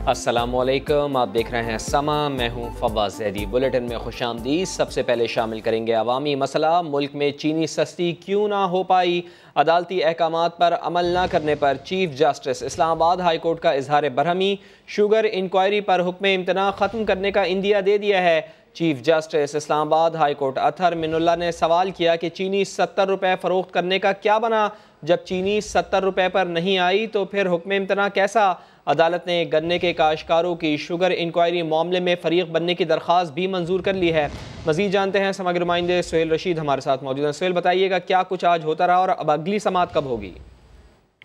अस्सलामुअलैकुम, आप देख रहे हैं समा। मैं हूं फवाद ज़ैदी। बुलेटिन में खुशामदीद। सबसे पहले शामिल करेंगे अवामी मसला। मुल्क में चीनी सस्ती क्यों ना हो पाई, अदालती अहकामात पर अमल न करने पर chief justice Islamabad high court का इजहार बरहमी। शुगर इंक्वायरी पर हुक्म इम्तना ख़त्म करने का इंदिया दे दिया है। Chief justice Islamabad high court Athar Minallah ने सवाल किया कि चीनी 70 रुपये फ़रोख्त करने का क्या बना। जब चीनी 70 रुपये पर नहीं आई तो फिर हुक्म इम्तना कैसा। अदालत ने गन्ने के काश्तकारों की शुगर इंक्वायरी मामले में फ़रीक बनने की दरख्वास्त भी मंजूर कर ली है। मज़ीद जानते हैं समग्र नुमाइंदे सुहेल रशीद हमारे साथ मौजूद हैं। सुहेल, बताइएगा क्या कुछ आज होता रहा और अब अगली समाअत कब होगी?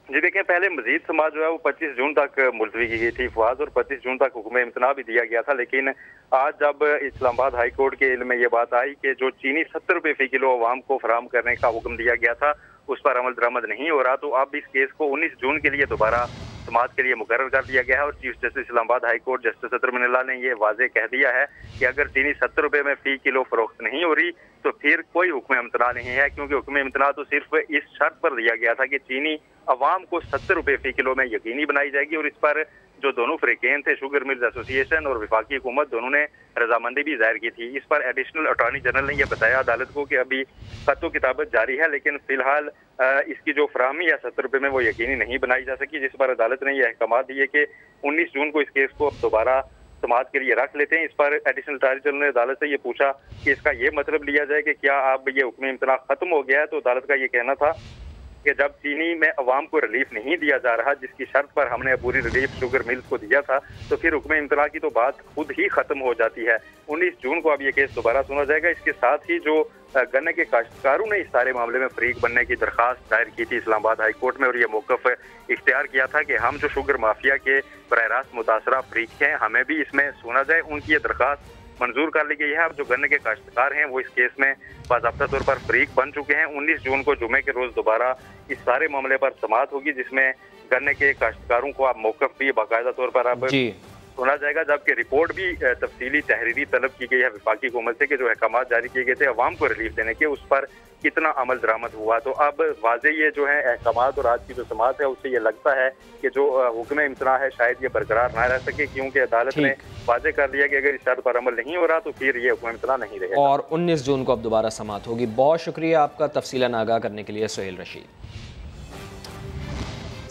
जी देखें, पहले मजीद समाअत जो है वो 25 जून तक मुलतवी की गई थी फवाद, और 25 जून तक हुक्म इम्तना भी दिया गया था। लेकिन आज जब इस्लामाबाद हाई कोर्ट के इल्म में ये बात आई कि जो चीनी 70 रुपये फ़ी किलो अवाम को फराहम करने का हुक्म दिया गया था उस पर अमल दरामद नहीं हो रहा, तो अब इस केस को 19 जून के लिए दोबारा समाअत के लिए मुकर्रर कर दिया गया है। और chief justice Islamabad high court justice Athar Minallah ने ये वाजे कह दिया है कि अगर चीनी 70 रुपये में फ़ी किलो फरोख्त नहीं हो रही तो फिर कोई हुक्म इम्तना नहीं है, क्योंकि हुक्म इम्तना तो सिर्फ इस शर्त पर दिया गया था कि चीनी अवाम को 70 रुपये फ़ी किलो में यकीनी बनाई जाएगी। और इस पर जो दोनों फ्रीकेन थे, शुगर मिल्स एसोसिएशन और वफाकी हुकूमत, दोनों ने रजामंदी भी जाहिर की थी। इस पर एडिशनल अटॉर्नी जनरल ने यह बताया अदालत को कि अभी खतो किताबत जारी है, लेकिन फिलहाल इसकी जो फराहमी है 70 रुपये में वो यकीनी नहीं बनाई जा सकी, जिस पर अदालत ने यह अहकाम दिए कि 19 जून को इस केस को अब दोबारा समाअत के लिए रख लेते हैं। इस पर एडिशनल अटॉर्नी जनरल ने अदालत से ये पूछा कि इसका ये मतलब लिया जाए कि क्या अब ये हुक्म इम्तना खत्म हो गया है, तो अदालत का ये कहना था कि जब चीनी में अवाम को रिलीफ नहीं दिया जा रहा, जिसकी शर्त पर हमने पूरी रिलीफ शुगर मिल्स को दिया था, तो फिर हुक्म इम्तना की तो बात खुद ही खत्म हो जाती है। 19 जून को अब ये केस दोबारा सुना जाएगा। इसके साथ ही जो गन्ने के काश्तकारों ने इस सारे मामले में फरीक बनने की दरख्वास्त दायर की थी इस्लामाबाद हाई कोर्ट में, और ये मौक़िफ़ इख्तियार किया था कि हम जो शुगर माफिया के बराह रास्त मुतासरा फरीक हैं, हमें भी इसमें सुना जाए। उनकी ये दरख्वास्त मंजूर कर ली गई है। अब जो गन्ने के काश्तकार हैं वो इस केस में बाज़ाब्ता तौर पर फरीक बन चुके हैं। 19 जून को जुमे के रोज़ दोबारा इस सारे मामले पर समाअत होगी, जिसमें गन्ने के काश्तकारों को अब मौक़िफ़ भी बाकायदा तौर पर अब सुना जाएगा। जबकि रिपोर्ट भी तफसीली तहरीरी तलब की गई है वफाकी हुकूमत से कि जो अहकाम जारी किए गए थे अवाम को रिलीफ देने के, उस पर कितना अमल दरामद हुआ। तो अब वाजे ये जो है अहकाम और आज की जो समाअत है उससे ये लगता है कि जो हुक्म इम्तना है शायद ये बरकरार ना रह सके, क्योंकि अदालत ने वाजे कर दिया कि अगर इस शर्त पर अमल नहीं हो रहा तो फिर ये हुक्म इम्तना नहीं रहेगा। और 19 जून को अब दोबारा समाअत होगी। बहुत शुक्रिया आपका तफसीलन आगाह करने के लिए सुहेल रशीद।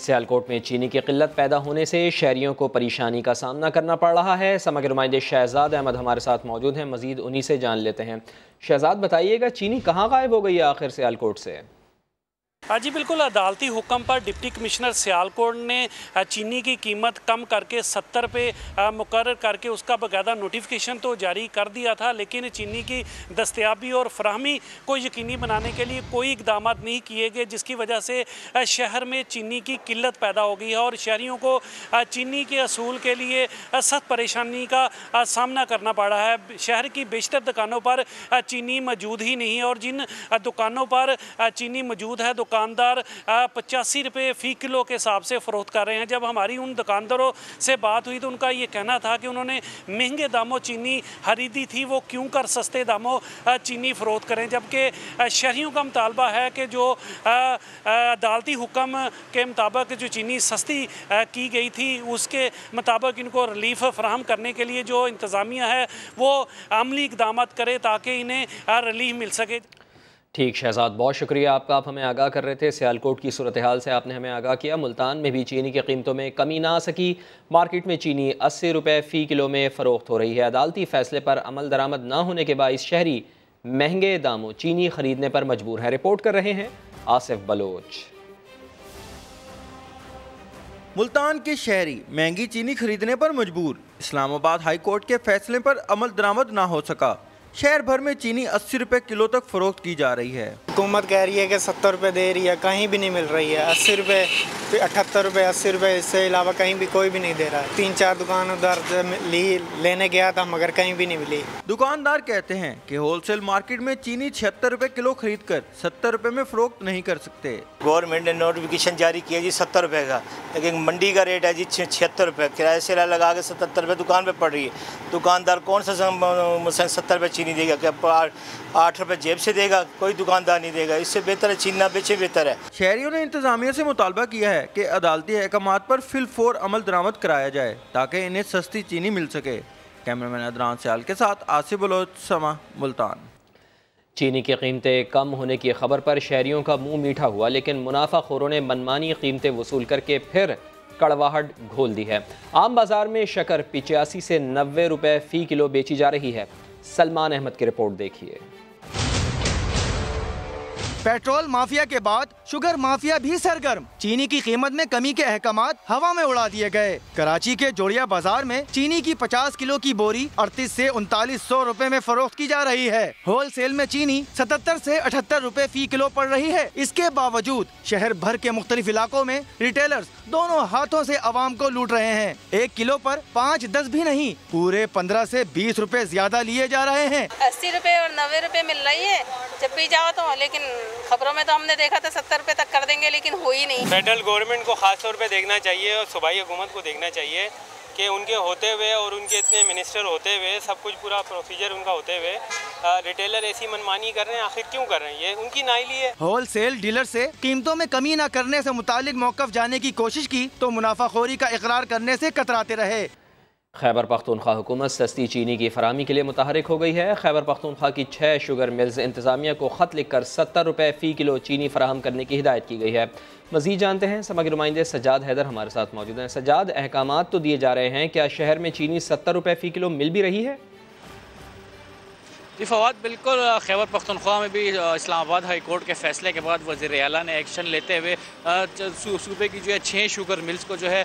सियालकोट में चीनी की किल्लत पैदा होने से शहरियों को परेशानी का सामना करना पड़ रहा है। समग्र नुमाइंदे शहजाद अहमद हमारे साथ मौजूद हैं, मजीद उन्हीं से जान लेते हैं। शहजाद, बताइएगा चीनी कहाँ गायब हो गई है आखिर सियालकोट से? हाँ जी बिल्कुल, अदालती हुक्म पर डिप्टी कमिश्नर सियालकोट ने चीनी की कीमत कम करके 70 रुपये मुकर्रर करके उसका बाकायदा नोटिफिकेशन तो जारी कर दिया था, लेकिन चीनी की दस्तयाबी और फराहमी को यकीनी बनाने के लिए कोई इकदाम नहीं किए गए, जिसकी वजह से शहर में चीनी की किल्लत पैदा हो गई है और शहरियों को चीनी के असूल के लिए सख्त परेशानी का सामना करना पड़ रहा है। शहर की बेशतर दुकानों पर चीनी मौजूद ही नहीं है, और जिन दुकानों पर चीनी मौजूद है दुकानदार 85 रुपये फ़ी किलो के हिसाब से फ़रोख्त कर रहे हैं। जब हमारी उन दुकानदारों से बात हुई तो उनका ये कहना था कि उन्होंने महंगे दामों चीनी खरीदी थी, वो क्यों कर सस्ते दामों चीनी फ़रोख्त करें। जबकि शहरियों का मुतालबा है कि जो अदालती हुक्म के मुताबिक जो चीनी सस्ती की गई थी उसके मुताबिक इनको रिलीफ फराहम करने के लिए जो इंतज़ामिया है वो अमली इक़दाम करे ताकि इन्हें रिलीफ मिल सके। ठीक शहजाद, बहुत शुक्रिया आपका। आप हमें आगाह कर रहे थे सियालकोट की सूरत हाल से, आपने हमें आगाह किया। मुल्तान में भी चीनी की कीमतों में कमी ना आ सकी। मार्केट में चीनी 80 रुपये फ़ी किलो में फ़रोख्त हो रही है। अदालती फ़ैसले पर अमल दरामद ना होने के बाइस शहरी महंगे दामों चीनी खरीदने पर मजबूर है। रिपोर्ट कर रहे हैं आसिफ बलोच। मुल्तान के शहरी महंगी चीनी खरीदने पर मजबूर। इस्लामाबाद हाई कोर्ट के फैसले पर अमल दरामद ना हो सका। शहर भर में चीनी 80 रुपये किलो तक फरोख्त की जा रही है। हुकूमत कह रही है कि 70 रुपये दे रही है, कहीं भी नहीं मिल रही है। 80 रुपये, 78 रुपये, 80 रुपये, इससे अलावा कहीं भी कोई भी नहीं दे रहा है। 3-4 दुकान उधर लेने गया था मगर कहीं भी नहीं मिली। दुकानदार कहते हैं कि होलसेल मार्केट में चीनी 76 रुपये किलो खरीद कर 70 रुपये में फरोख्त नहीं कर सकते। गवर्नमेंट ने नोटिफिकेशन जारी किया जी 70 रुपये का, लेकिन मंडी का रेट है जी 76 रुपये। किराए से लगा के 77 रुपये दुकान पे पड़ रही है। दुकानदार कौन सा 70 रुपये चीनी देगा? क्या 8 रुपये जेब से देगा? कोई दुकानदार नहीं देगा, इससे बेहतर है चीनी ना बेचे, बेहतर है। शहरियों ने इंतजामिया से मुतालबा किया है कि अदालती अहकामात पर फिलफोर अमल दरामद कराया जाए ताकि इन्हें सस्ती चीनी मिल सके। कैमरामैन अदनान सियाल के साथ आसिफ बलोच, समा, मुल्तान। चीनी की कीमतें कम होने की खबर पर शहरियों का मुंह मीठा हुआ, लेकिन मुनाफाखोरों ने मनमानी कीमतें वसूल करके फिर कड़वाहट घोल दी है। आम बाजार में शक्कर 85 से 90 रुपए फ़ी किलो बेची जा रही है। सलमान अहमद की रिपोर्ट देखिए। पेट्रोल माफिया के बाद शुगर माफिया भी सरगर्म। चीनी की कीमत में कमी के अहकामात हवा में उड़ा दिए गए। कराची के जोड़िया बाजार में चीनी की 50 किलो की बोरी 38 से 3900 रुपए में फरोख्त की जा रही है। होल सेल में चीनी 77 से 78 रुपए फी किलो पड़ रही है। इसके बावजूद शहर भर के मुख्तलिफ इलाकों में रिटेलर्स दोनों हाथों से आवाम को लूट रहे हैं। 1 किलो पर 5-10 भी नहीं, पूरे 15 से 20 रुपए ज्यादा लिए जा रहे हैं। 80 रुपए और 90 रुपए मिल रही है जब भी जाओ तो, लेकिन खबरों में तो हमने देखा था 70 रुपए तक कर देंगे, लेकिन हो ही नहीं। फेडरल गवर्नमेंट को खास तौर पे देखना चाहिए और सूबाई हुकूमत को देखना चाहिए कि उनके होते हुए और उनके इतने मिनिस्टर होते हुए सब कुछ पूरा प्रोसीजर उनका होते हुए रिटेलर ऐसी मनमानी कर रहे हैं। आखिर क्यों कर रहे हैं? ये उनकी नाइली है। होल सेल डीलर से कीमतों में कमी न करने से मुतालिक मौकफ जाने की कोशिश की तो मुनाफाखोरी का इकरार करने से कतराते रहे। खैबर पख्तूनख्वा हुकूमत सस्ती चीनी की फराहमी के लिए मुतहरिक हो गई है। खैबर पख्तूनख्वा की 6 शुगर मिल्स इंतजामिया को ख़त लिखकर 70 रुपए फ़ी किलो चीनी फराहम करने की हिदायत की गई है। मज़ीद जानते हैं, समग्र नुमाइंदे सज्जाद हैदर हमारे साथ मौजूद हैं। सज्जाद, अहकामात तो दिए जा रहे हैं, क्या शहर में चीनी 70 रुपए फ़ी किलो मिल भी रही है? जी फवाद, बिल्कुल। खैबर पख्तूनख्वा में भी इस्लामाबाद हाई कोर्ट के फैसले के बाद वज़ीर आला ने एक्शन लेते हुए सूबे की जो है 6 शुगर मिल्स को जो है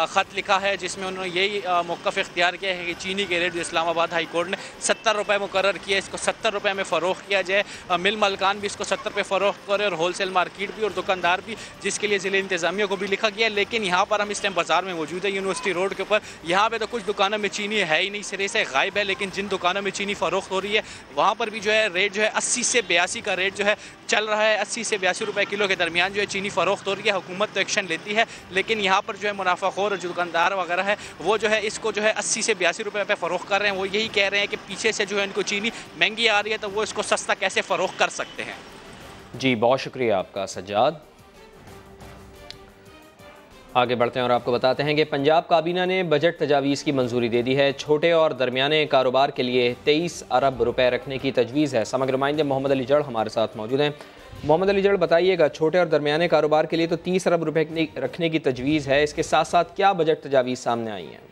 ख़त लिखा है, जिसमें उन्होंने यही मौक़िफ़ इख्तियार किया है कि चीनी के रेट जो इस्लामाबाद हाई कोर्ट ने 70 रुपये मुकर्रर किया, इसको 70 रुपये में फ़रोख्त किया जाए। मिल मालकान भी इसको 70 रुपये फ़रोख्त करें और होल सेल मार्केट भी और दुकानदार भी, जिसके लिए ज़िले इंतज़ामिया को भी लिखा गया। लेकिन यहाँ पर हम इस टाइम बाज़ार में मौजूद है यूनिवर्सिटी रोड के ऊपर। यहाँ पर तो कुछ दुकानों में चीनी है ही नहीं, सिरे से गायब है। लेकिन जिन दुकानों में चीनी फ़रोख्त हो रही है वहाँ पर भी जो है रेट जो है 80 से 82 का रेट जो है चल रहा है। 80 से 82 रुपए किलो के दरमियान जो है चीनी फ़रोख्त हो रही है। हुकूमत तो एक्शन लेती है, लेकिन यहाँ पर जो है मुनाफाखोर और जो दुकानदार वगैरह है वो जो है इसको जो है 80 से 82 रुपए पे फ़रोख्त कर रहे हैं। वो यही कह रहे हैं कि पीछे से जो है इनको चीनी महंगी आ रही है तो वो इसको सस्ता कैसे फ़रोख्त कर सकते हैं। जी, बहुत शुक्रिया आपका सज्जाद। आगे बढ़ते हैं और आपको बताते हैं कि पंजाब काबीना ने बजट तजावीज़ की मंजूरी दे दी है। छोटे और दरमियाने कारोबार के लिए 23 अरब रुपए रखने की तजवीज़ है। समग्र नुमाइंदे मोहम्मद अली जड़ हमारे साथ मौजूद हैं। मोहम्मद अली जड़, बताइएगा, छोटे और दरमियाने कारोबार के लिए तो 30 अरब रुपए रखने की तजवीज़ है, इसके साथ साथ क्या बजट तजावीज़ सामने आई हैं?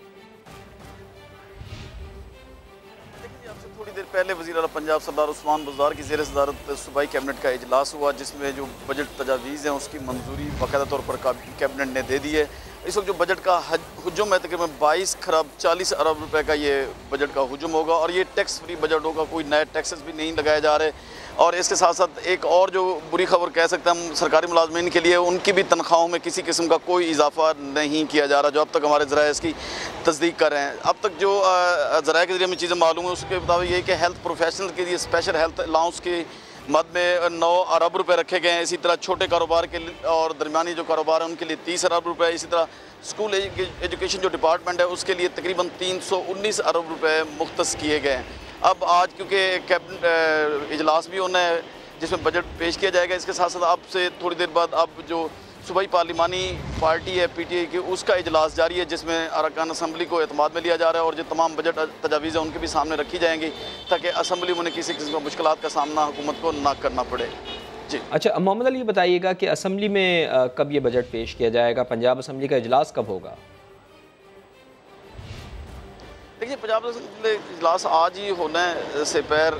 थोड़ी देर पहले वज़ीर आला पंजाब सरदार उस्मान बुज़दार की ज़ेर सदारत सूबाई कैबिनेट का इजलास हुआ, जिसमें जो बजट तजावीज़ हैं उसकी मंजूरी बाकायदा तौर पर कैबिनेट ने दे दी है। इस वक्त जो बजट का हुजूम है तकरीबन 22 खरब 40 अरब रुपए का ये बजट का हुजूम होगा और ये टैक्स फ्री बजट होगा, कोई नए टैक्सेस भी नहीं लगाए जा रहे। और इसके साथ साथ एक और जो बुरी खबर कह सकते हैं हम सरकारी मुलाजमीन के लिए, उनकी भी तनख्वाहों में किसी किस्म का कोई इजाफा नहीं किया जा रहा, जो अब तक हमारे ज़राए इसकी तस्दीक कर रहे हैं। अब तक जो ज़राए के ज़रिए हमें चीज़ें मालूम है उसके मुताबिक ये कि हेल्थ प्रोफेशनल के लिए स्पेशल हेल्थ अलाउंस के मद में 9 अरब रुपए रखे गए हैं। इसी तरह छोटे कारोबार के लिए और दरमियानी जो कारोबार है उनके लिए 30 अरब रुपए। इसी तरह स्कूल एजुकेशन जो डिपार्टमेंट है उसके लिए तकरीबन 319 अरब रुपए मुख्तस किए गए हैं। अब आज क्योंकि कैबिनेट इजलास भी होना है जिसमें बजट पेश किया जाएगा, इसके साथ साथ अब से थोड़ी देर बाद अब जो सूबाई पार्लिमानी पार्टी है PTI की, उसका इजलास जारी है जिसमें अरकान असम्बली को एतमाद में लिया जा रहा है और जो तमाम बजट तजावीज़ हैं उनके भी सामने रखी जाएंगी ताकि असम्बली में किसी किस्म का मुश्किलात का सामना हुकूमत को ना करना पड़े। जी अच्छा, मोहम्मद अली बताइएगा कि असम्बली में कब ये बजट पेश किया जाएगा? पंजाब असम्बली का इजलास कब होगा? देखिए, पंजाब असम्बली इजलास आज ही होना है, दोपहर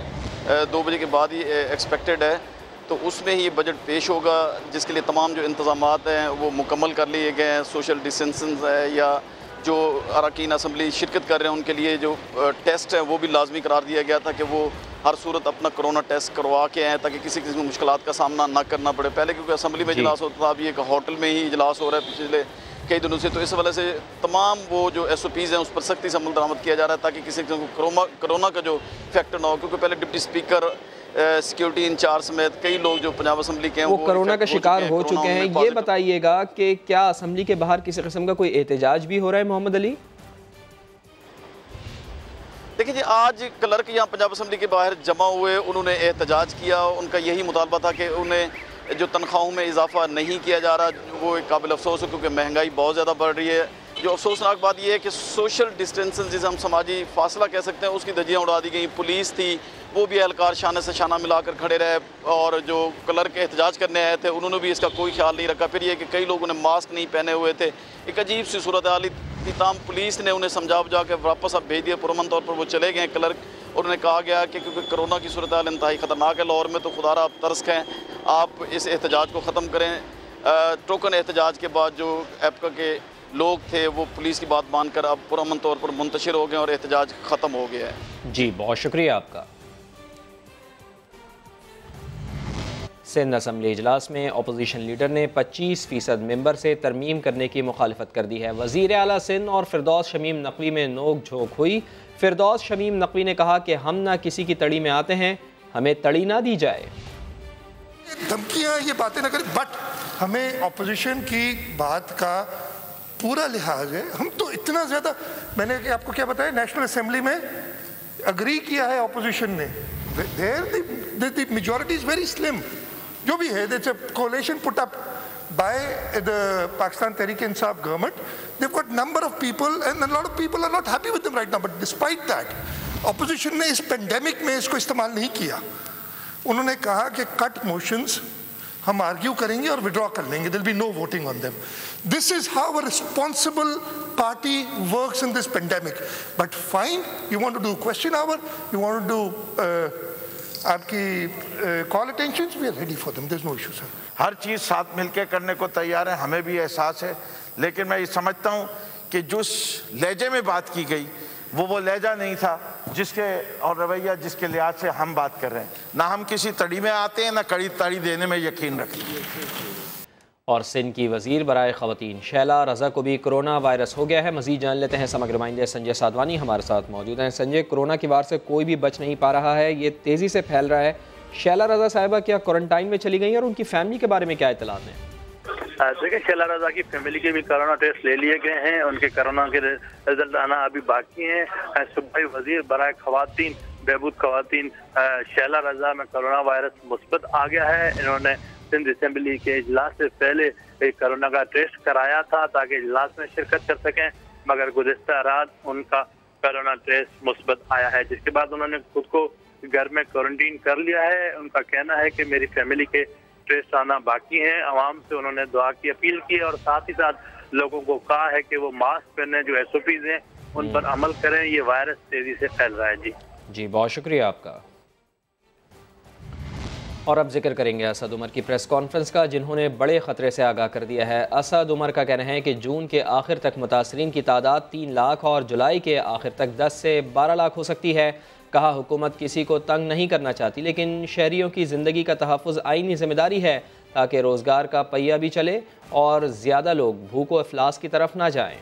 2 बजे के बाद ही एक्सपेक्टेड है, तो उसमें ही ये बजट पेश होगा जिसके लिए तमाम जो इंतज़ामात हैं वो मुकम्मल कर लिए गए हैं। सोशल डिस्टेंसिंग है या जो अरकान असम्बली शिरकत कर रहे हैं उनके लिए जो टेस्ट है वो भी लाजमी करार दिया गया था कि वो हर सूरत अपना कोरोना टेस्ट करवा के आएँ ताकि किसी किस्म की मुश्किलात का सामना ना करना पड़े। पहले क्योंकि असम्बली में इजलास होता था, अभी एक होटल में ही इजलास हो रहा है पिछले कई दिनों से, तो इस वजह से तमाम वो जो SOPs हैं उस पर सख्ती से अमल दरामद किया जा रहा है ताकि किसी किस्म को कोरोना का जो फैक्टर ना हो। क्योंकि पहले डिप्टी स्पीकर, सिक्योरिटी इंचार्ज समेत कई लोग जो पंजाब असम्बली के हैं वो कोरोना का शिकार हो चुके हैं। ये बताइएगा कि क्या असम्बली के बाहर किसी किस्म का कोई एहतजाज भी हो रहा है मोहम्मद अली? देखिए जी, आज क्लर्क यहाँ पंजाब असम्बली के बाहर जमा हुए, उन्होंने एहतजाज किया। उनका यही मुतालबा था कि उन्हें जो तनख्वाहों में इजाफा नहीं किया जा रहा, वो एक काबिल अफसोस है क्योंकि महंगाई बहुत ज़्यादा बढ़ रही है। जो अफसोसनाक बात यह है कि सोशल डिस्टेंसिंग, जिसे हम समाजी फासला कह सकते हैं, उसकी धज्जियाँ उड़ा दी गई। पुलिस थी, वो भी एहलकार शाने से शाना मिलाकर खड़े रहे, और जो क्लर्क एहतजाज करने आए थे उन्होंने भी इसका कोई ख्याल नहीं रखा। फिर ये कि कई लोगों ने मास्क नहीं पहने हुए थे। एक अजीब सी सूरत हाल थी। तमाम पुलिस ने उन्हें समझा बुझा के वापस अब भेज दिया। पुरअमन तौर पर वो चले गए क्लर्क, और उन्हें कहा गया कि क्योंकि कोरोना की सूरत हाल इंतहाई ख़तरनाक है लाहौर में, तो खुदारा आप तरस खाएँ, आप इस एहतजाज को ख़त्म करें। टोकन एहतजाज के बाद जो एपका के लोग थे वो पुलिस की बात मानकर अब पुरअमन तौर पर मुंतशिर हो गए और एहतजाज ख़त्म हो गया है। जी, बहुत शुक्रिया आपका। सिंध असम्बली इजलास में अपोजिशन लीडर ने 25% मेंबर से तरमीम करने की मुखालफत कर दी है। वज़ीर आला सिंध और फिरदौस शमीम नकवी में नोक झोंक हुई। फिरदौस शमीम नकवी ने कहा कि हम ना किसी की तड़ी में आते हैं, हमें तड़ी ना दी जाए। धमकियाँ, ये बातें ना करें, बट हमें अपोजिशन की बात का पूरा लिहाज है। हम तो इतना ज़्यादा, मैंने आपको क्या बताया, नेशनल असेंबली में अग्री किया है अपोजिशन ने। There the majority is very slim. जो भी है, that's a coalition put up by the Pakistan Tehreek-e-Insaf government. They've got number of people and a lot of people are not happy with them right now. But despite that, opposition ने इस pandemic में इसको इस्तेमाल नहीं किया। उन्होंने कहा कि कट मोशंस हम आर्ग्यू करेंगे और विड्रॉ कर लेंगे, there'll be no voting on them. This is how a responsible party works in this pandemic. But fine, you want to do question hour, you want to do आपकी call attentions, we are ready for them, there is no issue sir. हर चीज़ साथ मिलकर करने को तैयार है, हमें भी एहसास है। लेकिन मैं ये समझता हूँ कि जिस लहजे में बात की गई वो लहजा नहीं था जिसके और रवैया जिसके लिहाज से हम बात कर रहे हैं। ना हम किसी तड़ी में आते हैं, ना कड़ी तड़ी देने में यकीन रखते हैं। और सिंध की वज़ीर बराए ख़वातीन शैला रज़ा को भी कोरोना वायरस हो गया है। मज़ीद जान लेते हैं। समग्र नुमाइंदे संजय साधवानी हमारे साथ मौजूद हैं। संजय, कोरोना की वार से कोई भी बच नहीं पा रहा है, ये तेज़ी से फैल रहा है। शैला रज़ा साहिबा क्या क्वारंटाइन में चली गई और उनकी फैमिली के बारे में क्या इत्तलात हैं? देखिए, शैला रज़ा की फैमिली के भी कोरोना टेस्ट ले लिए गए हैं, उनके कोरोना के रिजल्ट आना अभी बाकी हैं। सूबाई वज़ीर बराए ख़वातीन बहबूद ख़वातीन शैला रज़ा में कोरोना वायरस मुस्बत आ गया है। इन्होंने सिंध असम्बली के इजलास से पहले कोरोना का टेस्ट कराया था ताकि इजलास में शिरकत कर सकें, मगर गुज़िश्ता रात उनका कोरोना टेस्ट मुस्बत आया है, जिसके बाद उन्होंने खुद को घर में क्वारंटीन कर लिया है। उनका कहना है कि मेरी फैमिली के टेस्ट आना बाकी हैं। आवाम से उन्होंने दुआ की अपील की और साथ ही साथ लोगों को कहा है कि वो मास्क पहने, जो SOPs हैं उन पर अमल करें। ये वायरस तेज़ी से फैल रहा है। जी, बहुत शुक्रिया आपका। और अब जिक्र करेंगे असद उमर की प्रेस कॉन्फ्रेंस का, जिन्होंने बड़े ख़तरे से आगाह कर दिया है। असद उमर का कहना है कि जून के आखिर तक मुतासरीन की तादाद 3 लाख और जुलाई के आखिर तक 10 से 12 लाख हो सकती है। कहा, हुकूमत किसी को तंग नहीं करना चाहती, लेकिन शहरियों की ज़िंदगी का तहफ़्फ़ुज़ आईनी ज़िम्मेदारी है ताकि रोज़गार का पहिया भी चले और ज़्यादा लोग भूख व अफलास की तरफ ना जाएँ।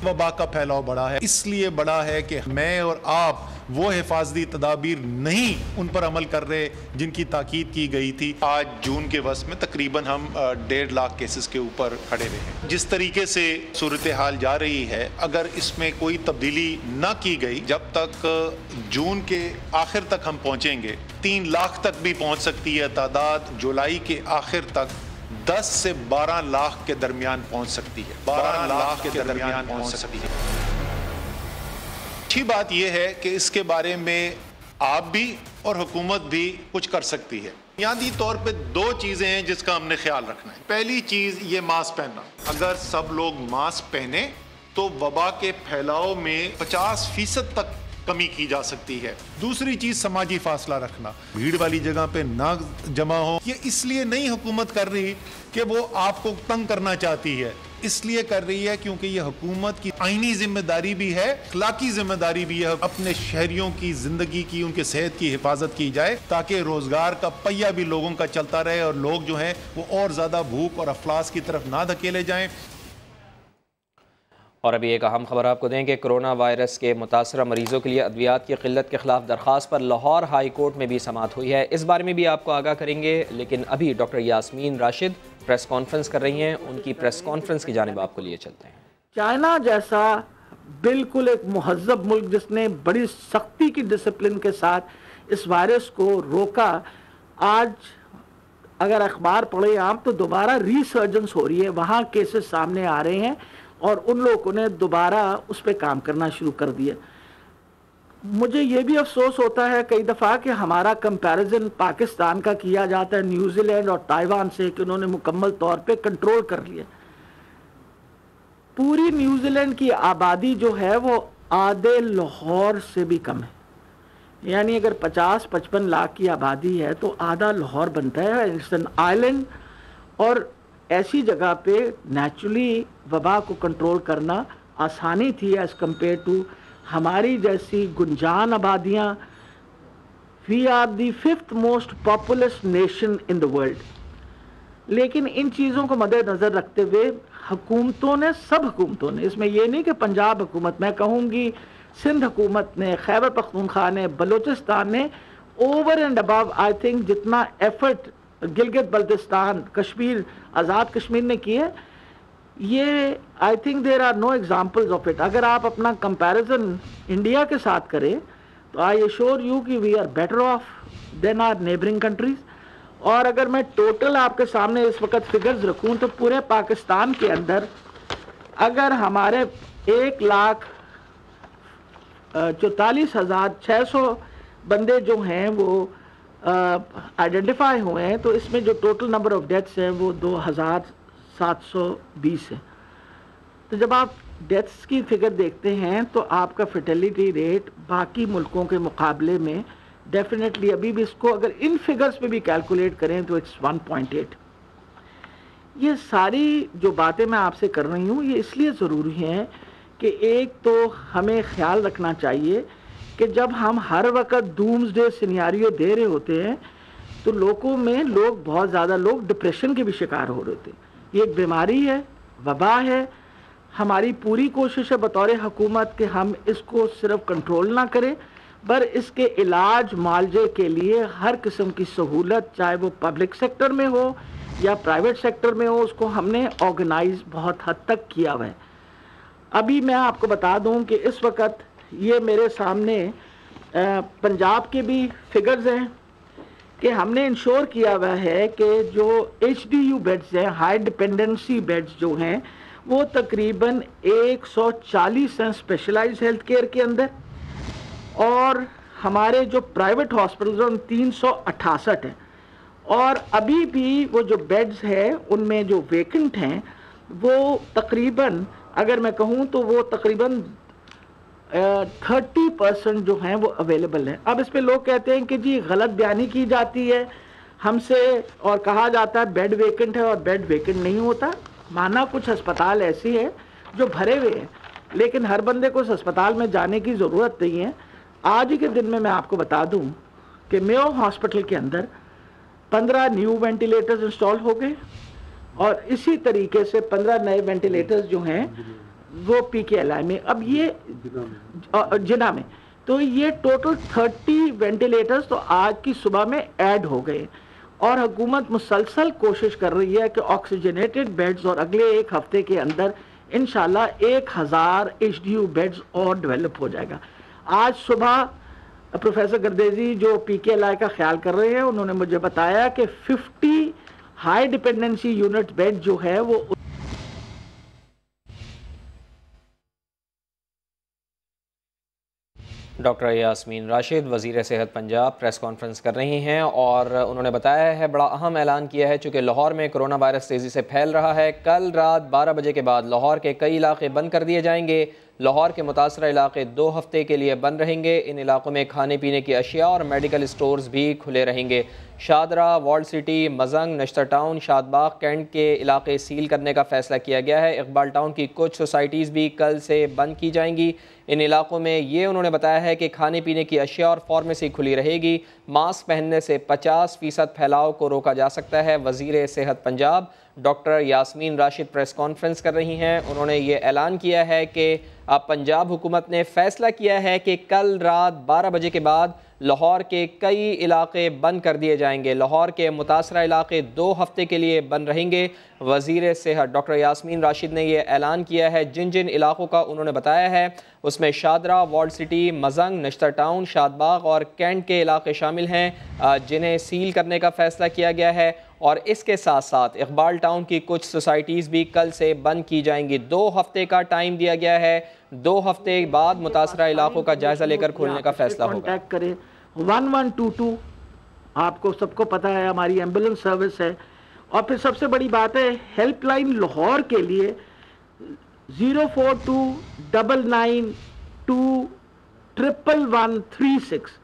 वबा का फैलाव बढ़ा है, इसलिए बढ़ा है कि मैं और आप वो हिफाजती तदाबीर नहीं उन पर अमल कर रहे जिनकी ताकीद की गई थी। आज जून के वस्त में तकरीबन हम 1.5 लाख केसेस के ऊपर खड़े हुए हैं। जिस तरीके से सूरत हाल जा रही है, अगर इसमें कोई तब्दीली न की गई, जब तक जून के आखिर तक हम पहुँचेंगे 3 लाख तक भी पहुँच सकती है तादाद। जुलाई के आखिर तक 10 से 12 लाख के दरमियान पहुंच सकती है। 12 लाख के दरमियान पहुंच सकती है। अच्छी बात यह है कि इसके बारे में आप भी और हुकूमत भी कुछ कर सकती है। बुनियादी तौर पे 2 चीज़ें हैं जिसका हमने ख्याल रखना है। पहली चीज़ ये मास्क पहनना। अगर सब लोग मास्क पहने तो वबा के फैलाव में 50% तक कमी की जा सकती है। दूसरी चीज समाजी फासला रखना, भीड़ वाली जगह पे ना जमा हो। ये इसलिए नहीं हुकूमत कर रही कि वो आपको तंग करना चाहती है, इसलिए कर रही है क्योंकि ये हुकूमत की आईनी जिम्मेदारी भी है, अखलाकी जिम्मेदारी भी है। अपने शहरियों की जिंदगी की, उनके सेहत की हिफाजत की जाए ताकि रोजगार का पहिया भी लोगों का चलता रहे और लोग जो हैं वो और ज्यादा भूख और अफलास की तरफ ना धकेले जाएं। और अभी एक अहम खबर आपको दें कि कोरोना वायरस के मुतासरा मरीजों के लिए अद्वियात की किल्लत के खिलाफ दरख्वास्त पर लाहौर हाई कोर्ट में भी समाअत हुई है। इस बारे में भी आपको आगाह करेंगे, लेकिन अभी doctor Yasmin Rashid press conference कर रही हैं। उनकी प्रेस कॉन्फ्रेंस की जानिब आपको लिए चलते हैं। चाइना जैसा बिल्कुल एक मुहज़्ज़ब मुल्क जिसने बड़ी सख्ती की डिसिप्लिन के साथ इस वायरस को रोका, आज अगर अखबार पढ़े आप तो दोबारा रीसर्जेंस हो रही है, वहाँ केसेस सामने आ रहे हैं और उन लोगों ने दोबारा उस पर काम करना शुरू कर दिया। मुझे ये भी अफसोस होता है कई दफ़ा कि हमारा कंपैरिजन पाकिस्तान का किया जाता है न्यूजीलैंड और ताइवान से कि उन्होंने मुकम्मल तौर पे कंट्रोल कर लिया। पूरी न्यूजीलैंड की आबादी जो है वो आधे लाहौर से भी कम है, यानी अगर 50-55 लाख की आबादी है तो आधा लाहौर बनता है। इट्स एन आइलैंड और ऐसी जगह पे नेचुरली वबा को कंट्रोल करना आसानी थी एज़ कम्पेयर टू हमारी जैसी गुंजान आबादियाँ। We are the 5th most populous nation in the world. लेकिन इन चीज़ों को मद्देनज़र रखते हुए हुकूमतों ने, सब हुकूमतों ने, इसमें यह नहीं कि पंजाब हुकूमत, मैं कहूँगी सिंध हुकूमत ने, खैबर पख्तूनख्वा ने, बलूचिस्तान ने over and above I think जितना एफर्ट गिलगित बल्तिस्तान, कश्मीर, आज़ाद कश्मीर ने किए, ये I think there are no examples of it. अगर आप अपना कंपैरिजन इंडिया के साथ करें तो आई एश्योर यू कि we are better off than are neighbouring countries. और अगर मैं टोटल आपके सामने इस वक्त फिगर्स रखूं तो पूरे पाकिस्तान के अंदर अगर हमारे 1,44,600 बंदे जो हैं वो आइडेंटिफाई हुए हैं, तो इसमें जो टोटल नंबर ऑफ डेथ्स हैं वो 2,720 है। तो जब आप डेथ्स की फिगर देखते हैं तो आपका फर्टिलिटी रेट बाकी मुल्कों के मुकाबले में डेफिनेटली अभी भी, इसको अगर इन फिगर्स पे भी कैलकुलेट करें तो इट्स 1.8। ये सारी जो बातें मैं आपसे कर रही हूँ ये इसलिए ज़रूरी हैं कि एक तो हमें ख्याल रखना चाहिए कि जब हम हर वक्त डूम्सडे सिनेरियो दे रहे होते हैं तो लोगों में बहुत ज़्यादा लोग डिप्रेशन के भी शिकार हो रहे होते हैं। ये एक बीमारी है, वबा है। हमारी पूरी कोशिश है बतौर हुकूमत कि हम इसको सिर्फ कंट्रोल ना करें, पर इसके इलाज मालजे के लिए हर किस्म की सहूलत, चाहे वो पब्लिक सेक्टर में हो या प्राइवेट सेक्टर में हो, उसको हमने ऑर्गेनाइज बहुत हद तक किया हुआ है। अभी मैं आपको बता दूं कि इस वक्त ये मेरे सामने पंजाब के भी फिगर्स हैं कि हमने इंश्योर किया हुआ है कि जो HDU बेड्स हैं, हाई डिपेंडेंसी बेड्स जो हैं, वो तकरीबन 140 हैं स्पेशलाइज हेल्थ केयर के अंदर, और हमारे जो प्राइवेट हॉस्पिटल्स हैं 368 हैं। और अभी भी वो जो बेड्स हैं उनमें जो वेकेंट हैं वो तकरीबन, अगर मैं कहूँ तो वो तकरीबन 30% जो हैं वो अवेलेबल हैं। अब इस पे लोग कहते हैं कि जी गलत बयानी की जाती है हमसे और कहा जाता है बेड वेकेंट है, और बेड वेकेंट नहीं होता। माना कुछ अस्पताल ऐसी है जो भरे हुए हैं, लेकिन हर बंदे को उस अस्पताल में जाने की ज़रूरत नहीं है। आज ही के दिन में मैं आपको बता दूं कि मेयो हॉस्पिटल के अंदर 15 न्यू वेंटिलेटर्स इंस्टॉल हो गए, और इसी तरीके से 15 नए वेंटिलेटर्स जो हैं वो PKLI में, अब ये जिना में, तो ये टोटल 30 वेंटिलेटर्स तो आज की सुबह में ऐड हो गए। और हुकूमत मुसलसल कोशिश कर रही है कि ऑक्सीजनेटेड बेड्स, और अगले एक हफ्ते के अंदर इंशाल्लाह 1000 HDU बेड्स और डेवलप हो जाएगा। आज सुबह प्रोफेसर गर्देजी जो PKLI का ख्याल कर रहे हैं, उन्होंने मुझे बताया कि 50 हाई डिपेंडेंसी यूनिट बेड जो है वो डॉक्टर यास्मीन राशिद वज़ीर सेहत पंजाब प्रेस कॉन्फ्रेंस कर रही हैं और उन्होंने बताया है, बड़ा अहम ऐलान किया है, चूँकि लाहौर में कोरोना वायरस तेज़ी से फैल रहा है। कल रात 12 बजे के बाद लाहौर के कई इलाके बंद कर दिए जाएंगे। लाहौर के मुतासरा इलाके 2 हफ्ते के लिए बंद रहेंगे। इन इलाकों में खाने पीने की अशिया और मेडिकल स्टोर्स भी खुले रहेंगे। Shahdara, walled city, Mazang, नश्तर town, Shadbagh, cantt के इलाके सील करने का फैसला किया गया है। इकबाल टाउन की कुछ सोसाइटीज़ भी कल से बंद की जाएंगी। इन इलाकों में ये उन्होंने बताया है कि खाने पीने की अशिया और फार्मेसी खुली रहेगी। मास्क पहनने से 50% फैलाव को रोका जा सकता है। वज़ीर सेहत Punjab doctor Yasmin Rashid press conference कर रही हैं। उन्होंने ये ऐलान किया है कि अब पंजाब हुकूमत ने फ़ैसला किया है कि कल रात 12 बजे के बाद लाहौर के कई इलाके बंद कर दिए जाएंगे। लाहौर के मुतासरा इलाके 2 हफ्ते के लिए बंद रहेंगे। वज़ीर सेहत डॉक्टर यास्मीन राशिद ने यह ऐलान किया है। जिन जिन इलाकों का उन्होंने बताया है उसमें Shahdara, walled city, Mazang, नश्तर town, Shadbagh और कैंट के इलाके शामिल हैं जिन्हें सील करने का फ़ैसला किया गया है। और इसके साथ साथ इकबाल टाउन की कुछ सोसाइटीज़ भी कल से बंद की जाएंगी। 2 हफ्ते का टाइम दिया गया है। 2 हफ्ते बाद मुतासरा इलाकों का जायज़ा लेकर खोलने का फैसला होगा। कॉन्टैक्ट करें 1122, आपको सबको पता है हमारी एम्बुलेंस सर्विस है। और फिर सबसे बड़ी बात है हेल्पलाइन लाहौर के लिए 04299211336,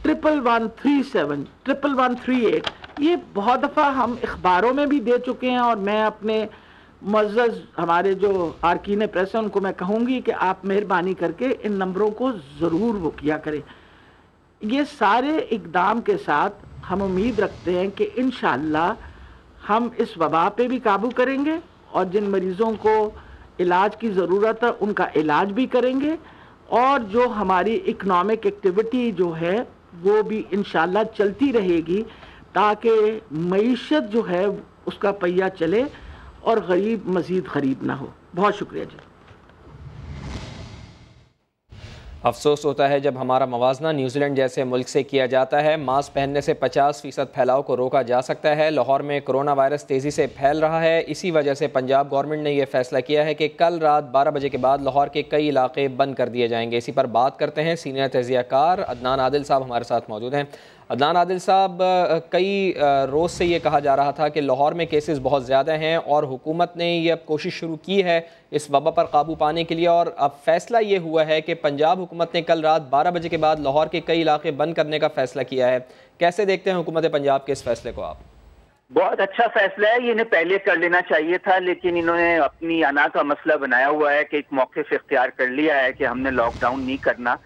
1137, 1138। ये बहुत दफ़ा हम अखबारों में भी दे चुके हैं और मैं अपने मुअज़्ज़ज़ हमारे जो आरकीन प्रेस है उनको मैं कहूँगी कि आप मेहरबानी करके इन नंबरों को ज़रूर वो किया करें। ये सारे इक़दाम के साथ हम उम्मीद रखते हैं कि इंशाअल्लाह हम इस वबा पे भी काबू करेंगे और जिन मरीज़ों को इलाज की ज़रूरत है उनका इलाज भी करेंगे और जो हमारी इकनॉमिक एक्टिविटी जो है वो भी इंशाअल्लाह चलती रहेगी ताकि मईशत जो है उसका पहिया चले और गरीब मज़ीद गरीब ना हो। बहुत शुक्रिया जी। अफसोस होता है जब हमारा मवाजना न्यूजीलैंड जैसे मुल्क से किया जाता है। मास्क पहनने से 50% फैलाव को रोका जा सकता है। लाहौर में कोरोना वायरस तेज़ी से फैल रहा है। इसी वजह से पंजाब गवर्नमेंट ने यह फैसला किया है कि कल रात 12 बजे के बाद लाहौर के कई इलाके बंद कर दिए जाएंगे। इसी पर बात करते हैं। सीनियर तजियाकार अदनान आदिल साहब हमारे साथ मौजूद हैं। अदनान आदिल साहब, कई रोज़ से ये कहा जा रहा था कि लाहौर में केसेस बहुत ज़्यादा हैं और हुकूमत ने ये अब कोशिश शुरू की है इस वबा पर काबू पाने के लिए, और अब फैसला ये हुआ है कि पंजाब हुकूमत ने कल रात 12 बजे के बाद लाहौर के कई इलाके बंद करने का फ़ैसला किया है। कैसे देखते हैं हुकूमत पंजाब के इस फैसले को आप? बहुत अच्छा फैसला है, ये इन्हें पहले कर लेना चाहिए था, लेकिन इन्होंने अपनी अना का मसला बनाया हुआ है कि एक मौके से इख्तियार कर लिया है कि हमने लॉकडाउन नहीं करना,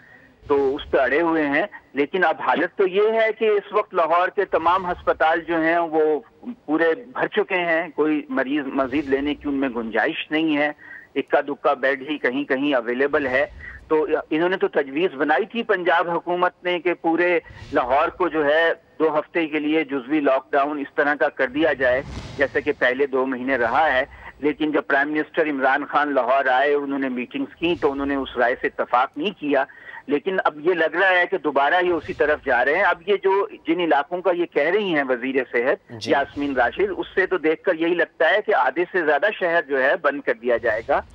तो उस पर अड़े हुए हैं। लेकिन अब हालत तो ये है कि इस वक्त लाहौर के तमाम अस्पताल जो हैं वो पूरे भर चुके हैं, कोई मरीज मजीद लेने की उनमें गुंजाइश नहीं है, इक्का दुक्का बेड ही कहीं कहीं अवेलेबल है। तो इन्होंने तो तजवीज़ बनाई थी पंजाब हुकूमत ने कि पूरे लाहौर को जो है 2 हफ्ते के लिए जुज़वी लॉकडाउन इस तरह का कर दिया जाए जैसे कि पहले 2 महीने रहा है। लेकिन जब प्राइम मिनिस्टर इमरान खान लाहौर आए, उन्होंने मीटिंग्स की तो उन्होंने उस राय से इत्तफाक नहीं किया। लेकिन अब ये लग रहा है कि दोबारा ये उसी तरफ जा रहे हैं। अब ये जो जिन इलाकों का ये कह रही हैं वजीर सेहत यास्मीन राशिद, उससे तो देखकर यही लगता है कि आधे से ज्यादा शहर जो है बंद कर दिया जाएगा।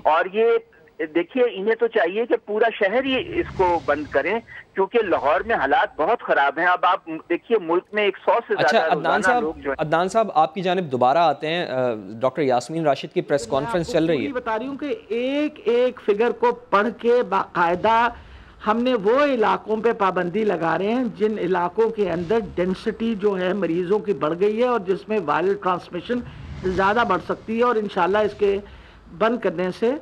और ये देखिए, इन्हें तो चाहिए कि पूरा शहर ही इसको बंद करें क्योंकि लाहौर में हालात बहुत खराब हैं। अब आप देखिए मुल्क में 100 से ज्यादा लोग जो अदनान साहब आपकी जानिब दोबारा आते हैं। डॉक्टर यास्मीन राशिद की प्रेस कॉन्फ्रेंस चल रही है। बता रही हूँ कि एक एक फिगर को पढ़ के बाकायदा हमने वो इलाकों पे पाबंदी लगा रहे हैं जिन इलाकों के अंदर डेंसिटी जो है मरीजों की बढ़ गई है और जिसमें वायरल ट्रांसमिशन ज़्यादा बढ़ सकती है, और इंशाल्लाह इसके बंद करने से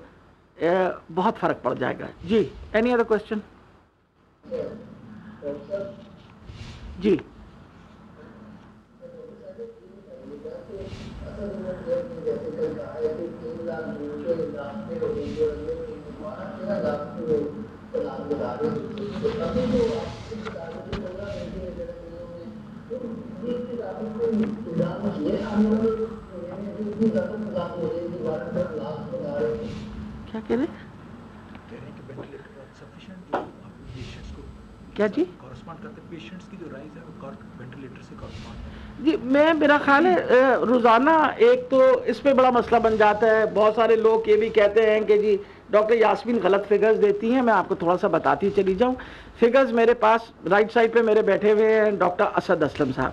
बहुत फ़र्क पड़ जाएगा। जी, एनी अदर क्वेश्चन? जी, क्या कह रहे? क्या जी? जी, मेरा ख्याल है रोज़ाना एक तो इस पे बड़ा मसला बन जाता है। बहुत सारे लोग ये भी कहते हैं कि जी डॉक्टर यास्मीन गलत फिगर्स देती हैं। मैं आपको थोड़ा सा बताती चली जाऊँ। फिगर्स मेरे पास राइट साइड पे मेरे बैठे हुए हैं डॉक्टर असद असलम साहब,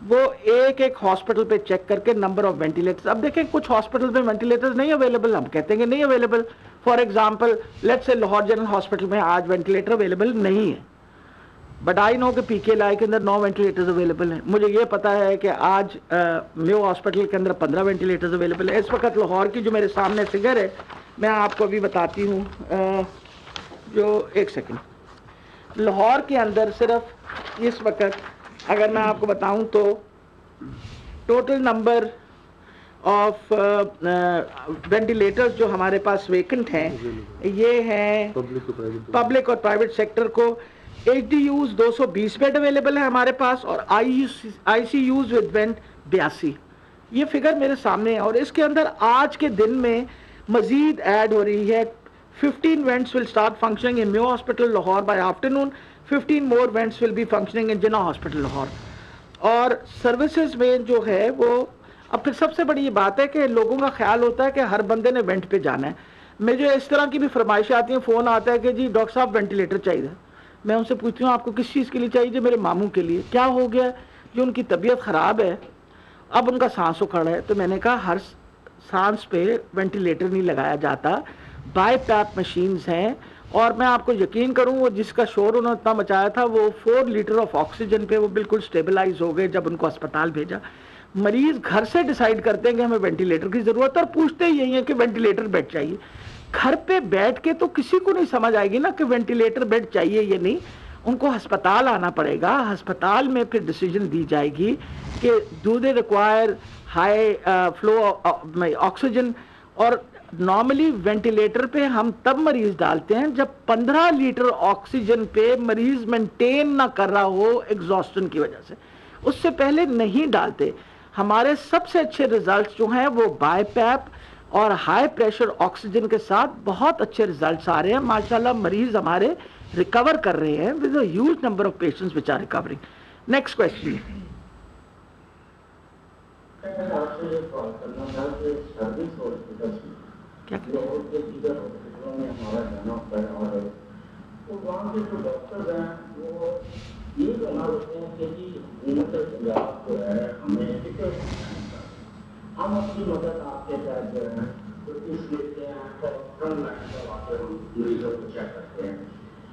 वो एक एक हॉस्पिटल पे चेक करके नंबर ऑफ वेंटिलेटर्स। अब देखें कुछ हॉस्पिटल पे वेंटिलेटर्स नहीं अवेलेबल, हम कहते हैं कि नहीं available. For example let's say Lahore general hospital में आज वेंटिलेटर अवेलेबल नहीं है, बट आई नो कि PKLI के अंदर 9 वेंटिलेटर्स अवेलेबल हैं। मुझे ये पता है कि आज मेयो हॉस्पिटल के अंदर 15 वेंटिलेटर्स अवेलेबल है। इस वक्त लाहौर की जो मेरे सामने फिगर है मैं आपको अभी बताती हूँ, जो एक सेकेंड, लाहौर के अंदर सिर्फ इस वक्त अगर मैं आपको बताऊं तो टोटल नंबर ऑफ वेंटिलेटर्स जो हमारे पास वेकेंट हैं, ये हैं पब्लिक और प्राइवेट सेक्टर को। HDUs 220 बेड अवेलेबल है हमारे पास और ICUs विद वेंट 82। ये फिगर मेरे सामने है और इसके अंदर आज के दिन में मजीद ऐड हो रही है। 15 vents will start functioning in Mayo hospital Lahore by afternoon, 15 more vents will be functioning in Jinnah hospital Lahore. और सर्विसेज में जो है वो, अब फिर सबसे बड़ी ये बात है कि लोगों का ख्याल होता है कि हर बंदे ने वेंट पे जाना है। मुझे इस तरह की भी फरमाइशें आती हैं, फ़ोन आता है कि जी डॉक्टर साहब वेंटिलेटर चाहिए। मैं उनसे पूछती हूँ आपको किस चीज़ के लिए चाहिए? जी मेरे मामू के लिए। क्या हो गया? जो उनकी तबीयत ख़राब है, अब उनका सांस उखड़ है। तो मैंने कहा हर सांस पे वेंटिलेटर नहीं लगाया जाता, बाईपैप मशीन्स हैं। और मैं आपको यकीन करूं, वो जिसका शोर उन्होंने इतना मचाया था, वो 4 लीटर ऑफ ऑक्सीजन पे वो बिल्कुल स्टेबलाइज हो गए जब उनको अस्पताल भेजा। मरीज घर से डिसाइड करते हैं कि हमें वेंटिलेटर की ज़रूरत है और पूछते ही यही है कि वेंटिलेटर बेड चाहिए। घर पे बैठ के तो किसी को नहीं समझ आएगी ना कि वेंटिलेटर बेड चाहिए या नहीं। उनको अस्पताल आना पड़ेगा, अस्पताल में फिर डिसीजन दी जाएगी कि do they require high flow oxygen. और नॉर्मली वेंटिलेटर पे हम तब मरीज डालते हैं जब 15 लीटर ऑक्सीजन पे मरीज मेंटेन ना कर रहा हो एग्जॉस्टन की वजह से, उससे पहले नहीं डालते। हमारे सबसे अच्छे रिजल्ट्स जो हैं वो बाईपैप और हाई प्रेशर ऑक्सीजन के साथ बहुत अच्छे रिजल्ट्स आ रहे हैं माशाल्लाह। मरीज हमारे रिकवर कर रहे हैं with a huge number of patients which are recovering. Next question. क्या हम अपनी मदद आपके साथ जो है तो इस लेते हैं तो फ्रंट लाइन पर आकर मरीजों को चेक करते हैं।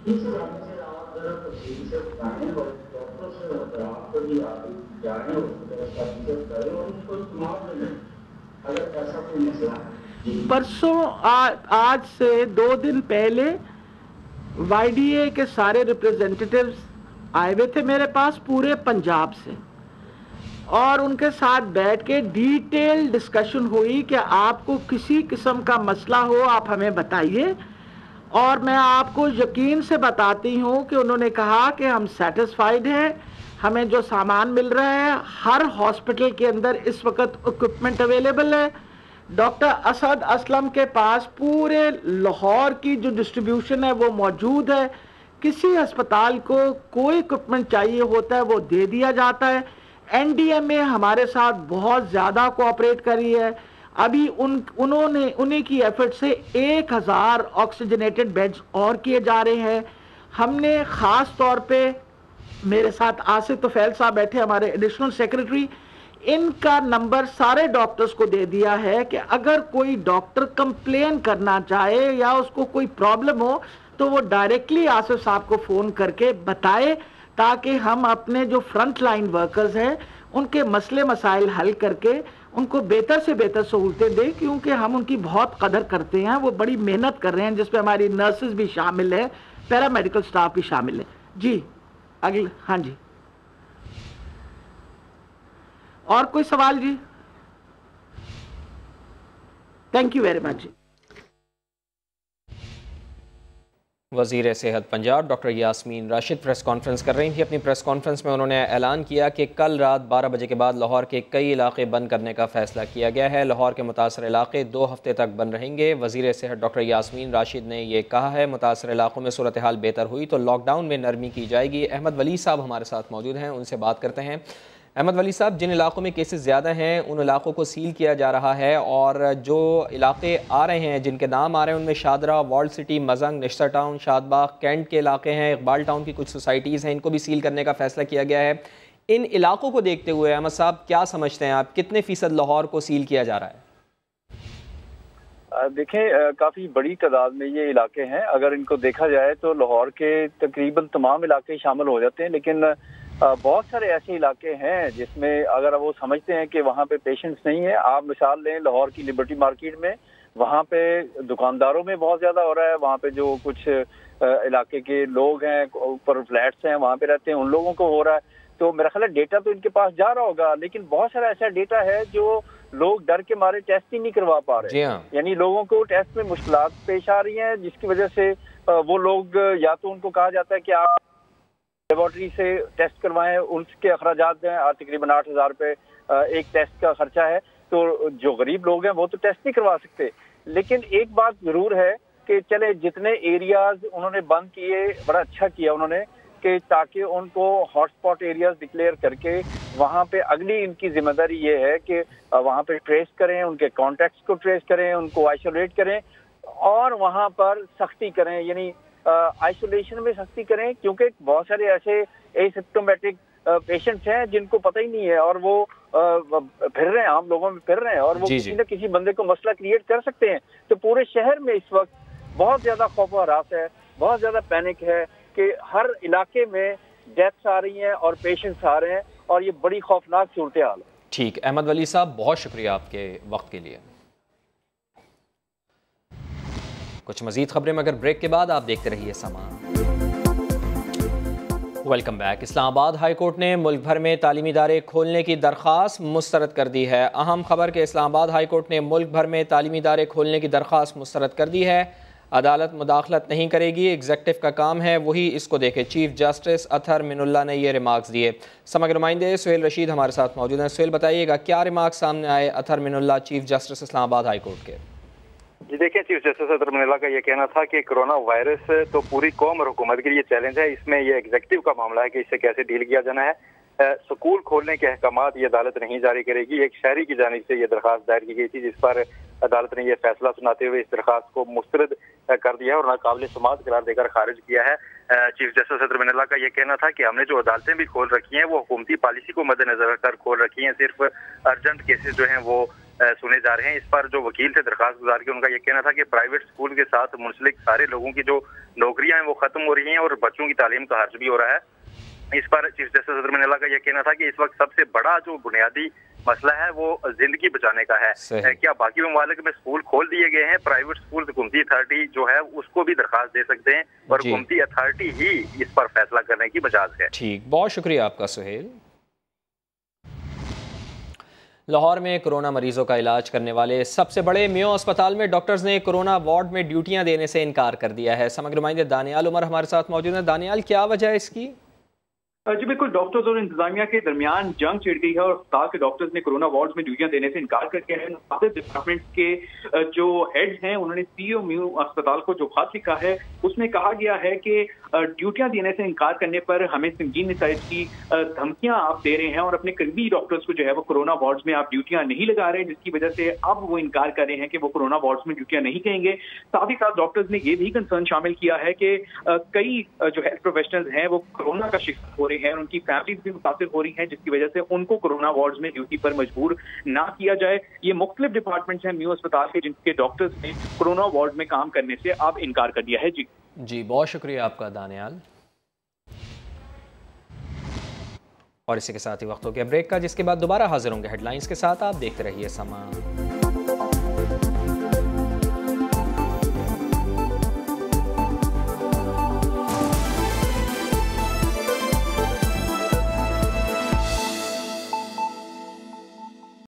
इस वजह से आप जरा तफसील से बताएं और डॉक्टर से मतलब आपको भी आप जाने उसका विजिट करें और उसको इस्तेमाल में अगर ऐसा कोई मसला है। परसों आज से 2 दिन पहले YDA के सारे रिप्रेजेंटेटिव्स आए हुए थे मेरे पास पूरे पंजाब से, और उनके साथ बैठ के डिटेल डिस्कशन हुई कि आपको किसी किस्म का मसला हो आप हमें बताइए। और मैं आपको यकीन से बताती हूँ कि उन्होंने कहा कि हम सेटिस्फाइड हैं, हमें जो सामान मिल रहा है, हर हॉस्पिटल के अंदर इस वक्त इक्विपमेंट अवेलेबल है। डॉक्टर असद असलम के पास पूरे लाहौर की जो डिस्ट्रीब्यूशन है वो मौजूद है। किसी अस्पताल को कोई इक्विपमेंट चाहिए होता है वो दे दिया जाता है। NDMA हमारे साथ बहुत ज़्यादा कोऑपरेट करी है। अभी उन्हीं की एफर्ट से 1000 ऑक्सीजनेटेड बेड्स और किए जा रहे हैं। हमने ख़ास तौर पे, मेरे साथ आसिफ तोफैल साहब बैठे हमारे एडिशनल सेक्रेटरी, इनका नंबर सारे डॉक्टर्स को दे दिया है कि अगर कोई डॉक्टर कंप्लेन करना चाहे या उसको कोई प्रॉब्लम हो तो वो डायरेक्टली आसिफ साहब को फ़ोन करके बताए, ताकि हम अपने जो फ्रंट लाइन वर्कर्स हैं उनके मसले मसाइल हल करके उनको बेहतर से बेहतर सहूलतें दें, क्योंकि हम उनकी बहुत कदर करते हैं। वो बड़ी मेहनत कर रहे हैं जिसमें हमारी नर्सेज भी शामिल है, पैरामेडिकल स्टाफ भी शामिल है। जी अगले, हाँ जी, और कोई सवाल जी? Thank you very much. वज़ीर सेहत Punjab doctor Yasmin Rashid press conference कर रही थी। अपनी प्रेस कॉन्फ्रेंस में उन्होंने ऐलान किया कि कल रात 12 बजे के बाद लाहौर के कई इलाके बंद करने का फ़ैसला किया गया है। लाहौर के मुतासर इलाके 2 हफ्ते तक बंद रहेंगे। वज़ीर सेहत डॉक्टर यास्मीन राशिद ने यह कहा है मुतासर इलाकों में सूरत हाल बेहतर हुई तो लॉकडाउन में नरमी की जाएगी। अहमद वली साहब हमारे साथ मौजूद हैं, उनसे बात करते हैं। अहमद वली साहब, जिन इलाकों में केसेस ज़्यादा हैं उन इलाकों को सील किया जा रहा है, और जो इलाके आ रहे हैं जिनके नाम आ रहे हैं उनमें Shahdara, walled city, Mozang, Nishtar town, Shadbagh, cantt के इलाके हैं, इकबाल टाउन की कुछ सोसाइटीज़ हैं, इनको भी सील करने का फ़ैसला किया गया है। इन इलाकों को देखते हुए अहमद साहब क्या समझते हैं आप, कितने फ़ीसद लाहौर को सील किया जा रहा है? देखें, काफ़ी बड़ी तादाद में ये इलाके हैं। अगर इनको देखा जाए तो लाहौर के तकरीबन तमाम इलाके शामिल हो जाते हैं, लेकिन बहुत सारे ऐसे इलाके हैं जिसमें अगर वो समझते हैं कि वहाँ पे पेशेंट्स नहीं है। आप मिसाल लें लाहौर की लिबर्टी मार्केट में, वहाँ पे दुकानदारों में बहुत ज़्यादा हो रहा है। वहाँ पे जो कुछ इलाके के लोग हैं, ऊपर फ्लैट्स हैं, वहाँ पे रहते हैं, उन लोगों को हो रहा है। तो मेरा ख्याल है डेटा तो इनके पास जा रहा होगा, लेकिन बहुत सारा ऐसा डेटा है जो लोग डर के मारे टेस्ट ही नहीं करवा पा रहे। यानी लोगों को टेस्ट में मुश्किलात पेश आ रही हैं, जिसकी वजह से वो लोग या तो उनको कहा जाता है कि आप लेबॉर्ट्री से टेस्ट करवाएं, उसके अखराजात दें, तकरीबन 8,000 रुपये एक टेस्ट का खर्चा है। तो जो गरीब लोग हैं वो तो टेस्ट नहीं करवा सकते। लेकिन एक बात जरूर है कि चले जितने एरियाज उन्होंने बंद किए, बड़ा अच्छा किया उन्होंने कि ताकि उनको हॉटस्पॉट एरियाज डिक्लेयर करके वहाँ पे अगली इनकी जिम्मेदारी ये है कि वहाँ पे ट्रेस करें, उनके कॉन्टैक्ट्स को ट्रेस करें, उनको आइसोलेट करें और वहाँ पर सख्ती करें, यानी आइसोलेशन में सख्ती करें, क्योंकि बहुत सारे ऐसे एसिम्प्टोमेटिक पेशेंट्स हैं जिनको पता ही नहीं है और वो फिर रहे हैं, आम लोगों में फिर रहे हैं और वो किसी न किसी बंदे को मसला क्रिएट कर सकते हैं। तो पूरे शहर में इस वक्त बहुत ज्यादा खौफ व हरास है, बहुत ज्यादा पैनिक है कि हर इलाके में डेथ्स आ रही हैं और पेशेंट्स आ रहे हैं और ये बड़ी खौफनाक सूरत हाल है। ठीक, अहमद वली साहब बहुत शुक्रिया आपके वक्त के लिए। कुछ मजीद खबरें मगर ब्रेक के बाद, आप देखते रहिए समा। Welcome back. Islamabad high court ने मुल्क भर में तालीमी इदारे खोलने की दरख्वास्त मुस्तरद कर दी है। अहम खबर के इस्लामाबाद हाई कोर्ट ने मुल्क भर में तालीमी इदारे खोलने की दरख्वास्त मुस्तरद कर दी है। अदालत मुदाखलत नहीं करेगी, एग्जेक्टिव का काम है, वही इसको देखे। चीफ जस्टिस अतहर मिनुल्लाह ने ये रिमार्क्स दिए। समग्र नुमाइंदे सुहेल रशीद हमारे साथ मौजूद हैं। सुहेल, बताइएगा क्या रिमार्क्स सामने आए Athar Minallah chief justice Islamabad high court के? जी देखिए, चीफ जस्टिस अतहर मिनुल्लाह का ये कहना था कि कोरोना वायरस तो पूरी कौम और हुकूमत के लिए चैलेंज है, इसमें ये एग्जेक्टिव का मामला है कि इससे कैसे डील किया जाना है। स्कूल खोलने के अहकामात ये अदालत नहीं जारी करेगी। एक शहरी की जानिब से ये दरख्वास्त दायर की गई थी, जिस पर अदालत ने यह फैसला सुनाते हुए इस दरख्वास्त को मुस्तरद कर दिया और नाकाबिल समाअत करार देकर खारिज किया है। चीफ जस्टिस अतहर मिनुल्लाह का यह कहना था कि हमने जो अदालतें भी खोल रखी हैं वो हुकूमती पॉलिसी को मद्देनजर रखकर खोल रखी हैं, सिर्फ अर्जेंट केसेस जो हैं वो सुने जा रहे हैं। इस पर जो वकील थे दरखास्त गुजार के, उनका यह कहना था कि प्राइवेट स्कूल के साथ मुंसलिक सारे लोगों की जो नौकरियां हैं वो खत्म हो रही हैं और बच्चों की तालीम का खर्च भी हो रहा है। इस पर चीफ जस्टिस अतहर मिनुल्लाह का यह कहना था कि इस वक्त सबसे बड़ा जो बुनियादी मसला है वो जिंदगी बचाने का है। क्या बाकी ममालिक में स्कूल खोल दिए गए हैं, प्राइवेट स्कूल हुकूमती अथॉरिटी जो है उसको भी दरखास्त दे सकते हैं और हुकूमती अथॉरिटी ही इस पर फैसला करने की बजाज है। ठीक, बहुत शुक्रिया आपका सुहेल। लाहौर में कोरोना मरीजों का इलाज करने वाले सबसे बड़े मेयो अस्पताल में डॉक्टर्स ने कोरोना वार्ड में ड्यूटियां देने से इनकार कर दिया है। समग्र नुमाइंदे दानियाल उमर हमारे साथ मौजूद है। दानियाल, क्या वजह है इसकी? जी बिल्कुल, डॉक्टर्स और इंतजामिया के दरमियान जंग छिड़ गई है और अस्पताल के डॉक्टर्स ने कोरोना वार्ड में ड्यूटियां देने से इनकार कर दिया है। मुख्तलिफ डिपार्टमेंट के जो हेड्स हैं उन्होंने सीईओ म्यू अस्पताल को जो खत लिखा है उसमें कहा गया है कि ड्यूटियां देने से इनकार करने पर हमें संगीन नताइज की धमकियां आप दे रहे हैं और अपने करीबी डॉक्टर्स को जो है वो कोरोना वार्ड्स में आप ड्यूटियां नहीं लगा रहे हैं, जिसकी वजह से अब वो इनकार कर रहे हैं कि वो कोरोना वार्ड्स में ड्यूटियां नहीं करेंगे। साथ ही साथ डॉक्टर्स ने ये भी कंसर्न शामिल किया है कि कई जो हेल्थ प्रोफेशनल्स हैं वो कोरोना का शिकार हो रहे हैं और उनकी फैमिलीज भी मुतासिर हो रही हैं, जिसकी वजह से उनको कोरोना वार्ड्स में ड्यूटी पर मजबूर ना किया जाए। ये मुख्तलिफ डिपार्टमेंट्स हैं म्यू अस्पताल के जिनके डॉक्टर्स ने कोरोना वार्ड में काम करने से अब इनकार कर दिया है। जी बहुत शुक्रिया आपका दानियाल। और इसी के साथ ही वक्त हो गया ब्रेक का, जिसके बाद दोबारा हाजिर होंगे हेडलाइंस के साथ। आप देखते रहिए समा।